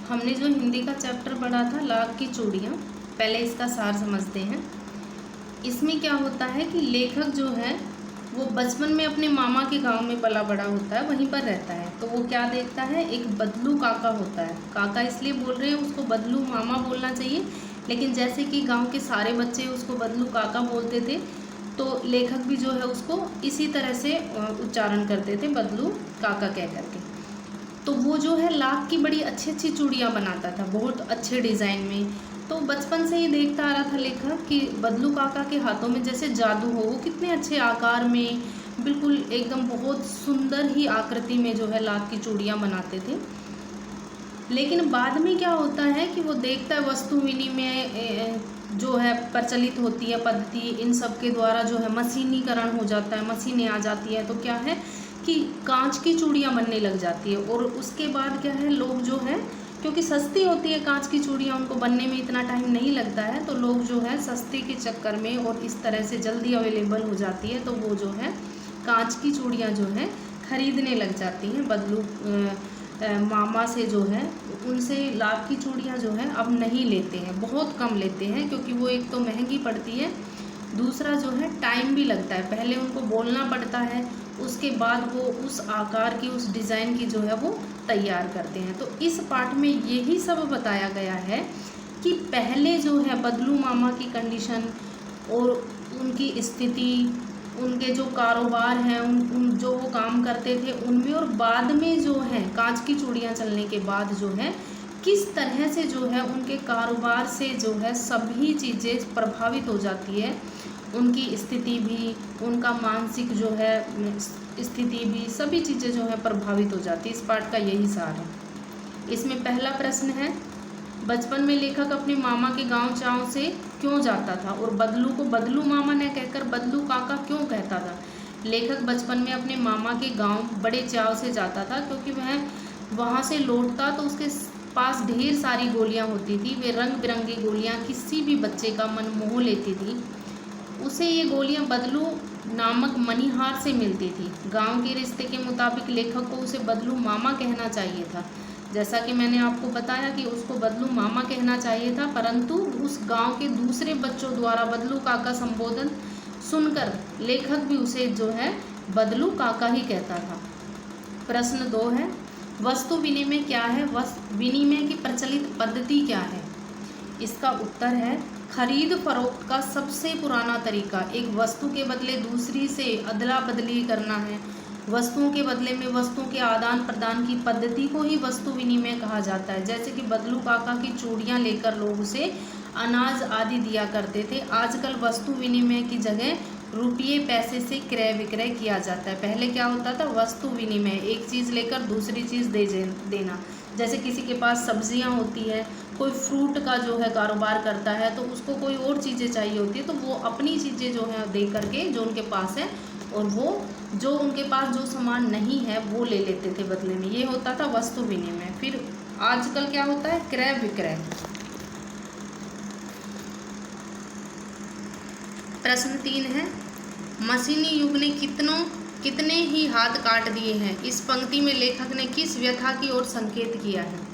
हमने जो हिंदी का चैप्टर पढ़ा था लाख की चूड़ियाँ, पहले इसका सार समझते हैं। इसमें क्या होता है कि लेखक जो है वो बचपन में अपने मामा के गांव में पला बड़ा होता है, वहीं पर रहता है। तो वो क्या देखता है, एक बदलू काका होता है। काका इसलिए बोल रहे हैं, उसको बदलू मामा बोलना चाहिए, लेकिन जैसे कि गांव के सारे बच्चे उसको बदलू काका बोलते थे, तो लेखक भी जो है उसको इसी तरह से उच्चारण करते थे, बदलू काका कह करके। तो वो जो है लाख की बड़ी अच्छी अच्छी चूड़ियाँ बनाता था, बहुत अच्छे डिज़ाइन में। तो बचपन से ही देखता आ रहा था लेखक कि बदलू काका के हाथों में जैसे जादू हो, वो कितने अच्छे आकार में, बिल्कुल एकदम बहुत सुंदर ही आकृति में जो है लाख की चूड़ियाँ बनाते थे। लेकिन बाद में क्या होता है कि वो देखता है वस्तु विनिमय जो है प्रचलित होती है पद्धति, इन सब के द्वारा जो है मशीनीकरण हो जाता है, मशीनें आ जाती है, तो क्या है कि कांच की चूड़ियाँ बनने लग जाती है। और उसके बाद क्या है, लोग जो है, क्योंकि सस्ती होती है कांच की चूड़ियाँ, उनको बनने में इतना टाइम नहीं लगता है, तो लोग जो है सस्ते के चक्कर में और इस तरह से जल्दी अवेलेबल हो जाती है, तो वो जो है कांच की चूड़ियाँ जो है खरीदने लग जाती हैं। बदलू मामा से जो है उनसे लाख की चूड़ियाँ जो है अब नहीं लेते हैं, बहुत कम लेते हैं, क्योंकि वो एक तो महंगी पड़ती है, दूसरा जो है टाइम भी लगता है। पहले उनको बोलना पड़ता है, उसके बाद वो उस आकार की, उस डिज़ाइन की जो है वो तैयार करते हैं। तो इस पाठ में यही सब बताया गया है कि पहले जो है बदलू मामा की कंडीशन और उनकी स्थिति, उनके जो कारोबार हैं, उन जो वो काम करते थे उनमें, और बाद में जो है कांच की चूड़ियाँ चलने के बाद जो है किस तरह से जो है उनके कारोबार से जो है सभी चीज़ें प्रभावित हो जाती है, उनकी स्थिति भी, उनका मानसिक जो है स्थिति भी, सभी चीज़ें जो है प्रभावित हो जाती है। इस पाठ का यही सार है। इसमें पहला प्रश्न है, बचपन में लेखक अपने मामा के गांव चाव से क्यों जाता था और बदलू को बदलू मामा न कहकर बदलू काका क्यों कहता था। लेखक बचपन में अपने मामा के गांव बड़े चाव से जाता था, क्योंकि वह वहां से लौटता तो उसके पास ढेर सारी गोलियां होती थी। वे रंग बिरंगी गोलियां किसी भी बच्चे का मन मोह लेती थी। उसे ये गोलियां बदलू नामक मणिहार से मिलती थी। गांव के रिश्ते के मुताबिक लेखक को उसे बदलू मामा कहना चाहिए था। जैसा कि मैंने आपको बताया कि उसको बदलू मामा कहना चाहिए था, परंतु उस गांव के दूसरे बच्चों द्वारा बदलू काका संबोधन सुनकर लेखक भी उसे जो है बदलू काका ही कहता था। प्रश्न 2 है, वस्तु विनिमय क्या है, वस्तु विनिमय की प्रचलित पद्धति क्या है। इसका उत्तर है, खरीद फरोख्त का सबसे पुराना तरीका एक वस्तु के बदले दूसरी से अदला बदली करना है। वस्तुओं के बदले में वस्तुओं के आदान प्रदान की पद्धति को ही वस्तु विनिमय कहा जाता है। जैसे कि बदलू काका की चूड़ियाँ लेकर लोग उसे अनाज आदि दिया करते थे। आजकल वस्तु विनिमय की जगह रुपये पैसे से क्रय विक्रय किया जाता है। पहले क्या होता था, वस्तु विनिमय, एक चीज़ लेकर दूसरी चीज़ देना। जैसे किसी के पास सब्जियां होती है, कोई फ्रूट का जो है कारोबार करता है, तो उसको कोई और चीज़ें चाहिए होती है, तो वो अपनी चीज़ें जो है दे करके जो उनके पास है, और वो जो उनके पास जो सामान नहीं है वो ले लेते थे बदले में। ये होता था वस्तु विनिमय। फिर आजकल क्या होता है, क्रय विक्रय। प्रश्न 3 है, मशीनी युग ने कितने ही हाथ काट दिए हैं। इस पंक्ति में लेखक ने किस व्यथा की ओर संकेत किया है।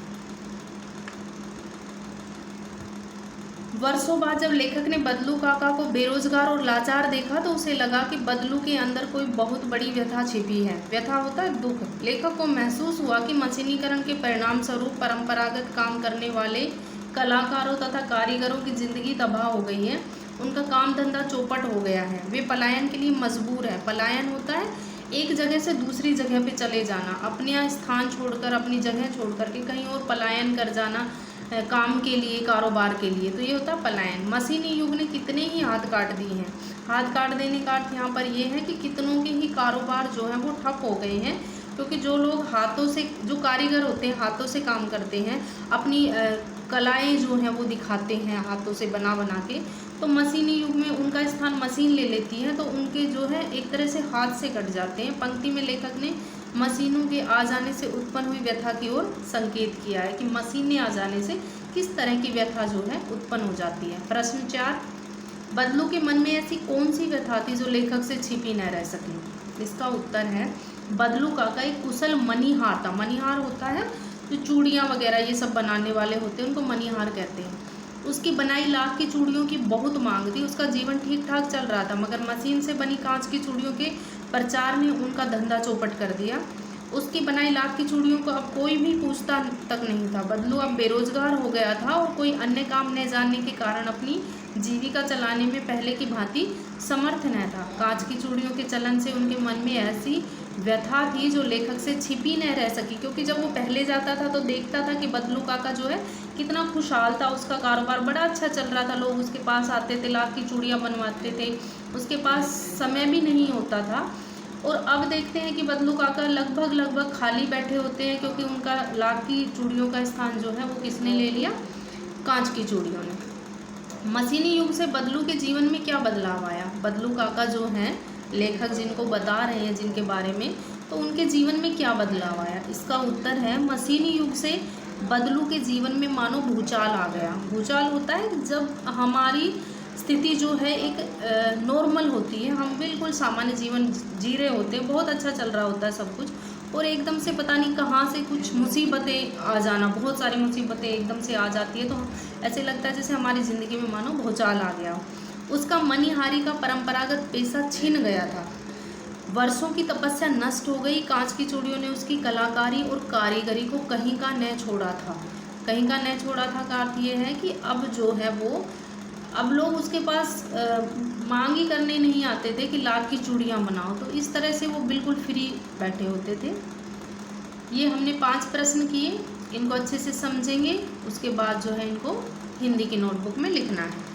वर्षों बाद जब लेखक ने बदलू काका को बेरोजगार और लाचार देखा, तो उसे लगा कि बदलू के अंदर कोई बहुत बड़ी व्यथा छिपी है। व्यथा होता है दुख। लेखक को महसूस हुआ कि मशीनीकरण के परिणाम स्वरूप परंपरागत काम करने वाले कलाकारों तथा कारीगरों की जिंदगी तबाह हो गई है। उनका काम धंधा चौपट हो गया है। वे पलायन के लिए मजबूर है। पलायन होता है एक जगह से दूसरी जगह पे चले जाना, अपने स्थान छोड़कर, अपनी जगह छोड़ करके कहीं और पलायन कर जाना, काम के लिए, कारोबार के लिए, तो ये होता है पलायन। मशीनी युग ने कितने ही हाथ काट दिए हैं। हाथ काट देने का अर्थ यहाँ पर ये है कि कितनों के ही कारोबार जो हैं वो ठप हो गए हैं, क्योंकि जो लोग हाथों से, जो कारीगर होते हैं हाथों से काम करते हैं, अपनी कलाएं जो हैं वो दिखाते हैं हाथों से बना के, तो मशीनी युग में उनका स्थान मशीन ले लेती है, तो उनके जो है एक तरह से हाथ से कट जाते हैं। पंक्ति में लेखक ने मशीनों के आ जाने से उत्पन्न हुई व्यथा की ओर संकेत किया है कि मशीनें आ जाने से किस तरह की व्यथा जो है उत्पन्न हो जाती है। प्रश्न 4, बदलू के मन में ऐसी कौन सी व्यथा थी जो लेखक से छिपी न रह सकी। इसका उत्तर है, बदलू काका एक कुशल मणिहार था। मणिहार होता है जो चूड़ियाँ वगैरह ये सब बनाने वाले होते हैं उनको मणिहार कहते हैं। उसकी बनाई लाख की चूड़ियों की बहुत मांग थी। उसका जीवन ठीक ठाक चल रहा था, मगर मशीन से बनी कांच की चूड़ियों के प्रचार ने उनका धंधा चौपट कर दिया। उसकी बनाई लाख की चूड़ियों को अब कोई भी पूछता तक नहीं था। बदलू अब बेरोजगार हो गया था और कोई अन्य काम न जानने के कारण अपनी जीविका चलाने में पहले की भांति समर्थ न था। कांच की चूड़ियों के चलन से उनके मन में ऐसी व्यथा थी जो लेखक से छिपी न रह सकी, क्योंकि जब वो पहले जाता था तो देखता था कि बदलू काका जो है कितना खुशहाल था, उसका कारोबार बड़ा अच्छा चल रहा था, लोग उसके पास आते थे, लाख की चूड़ियाँ बनवाते थे, उसके पास समय भी नहीं होता था। और अब देखते हैं कि बदलू काका लगभग खाली बैठे होते हैं, क्योंकि उनका लाख की चूड़ियों का स्थान जो है वो किसने ले लिया? कांच की चूड़ियों ने। मशीनी युग से बदलू के जीवन में क्या बदलाव आया? बदलू काका जो हैं लेखक जिनको बता रहे हैं जिनके बारे में, तो उनके जीवन में क्या बदलाव आया? इसका उत्तर है मशीनी युग से बदलू के जीवन में मानो भूचाल आ गया। भूचाल होता है जब हमारी स्थिति जो है एक नॉर्मल होती है, हम बिल्कुल सामान्य जीवन जी रहे होते हैं, बहुत अच्छा चल रहा होता है सब कुछ, और एकदम से पता नहीं कहाँ से कुछ मुसीबतें आ जाना, बहुत सारी मुसीबतें एकदम से आ जाती है, तो ऐसे लगता है जैसे हमारी ज़िंदगी में मानो भूचाल आ गया। उसका मणिहारी का परंपरागत पेशा छिन गया था, वर्षों की तपस्या नष्ट हो गई। कांच की चूड़ियों ने उसकी कलाकारी और कारीगरी को कहीं का न छोड़ा था। कहीं का न छोड़ा था का अर्थ ये है कि अब जो है वो अब लोग उसके पास मांग ही करने नहीं आते थे कि लाख की चूड़ियाँ बनाओ, तो इस तरह से वो बिल्कुल फ्री बैठे होते थे। ये हमने 5 प्रश्न किए, इनको अच्छे से समझेंगे, उसके बाद जो है इनको हिंदी की नोटबुक में लिखना है।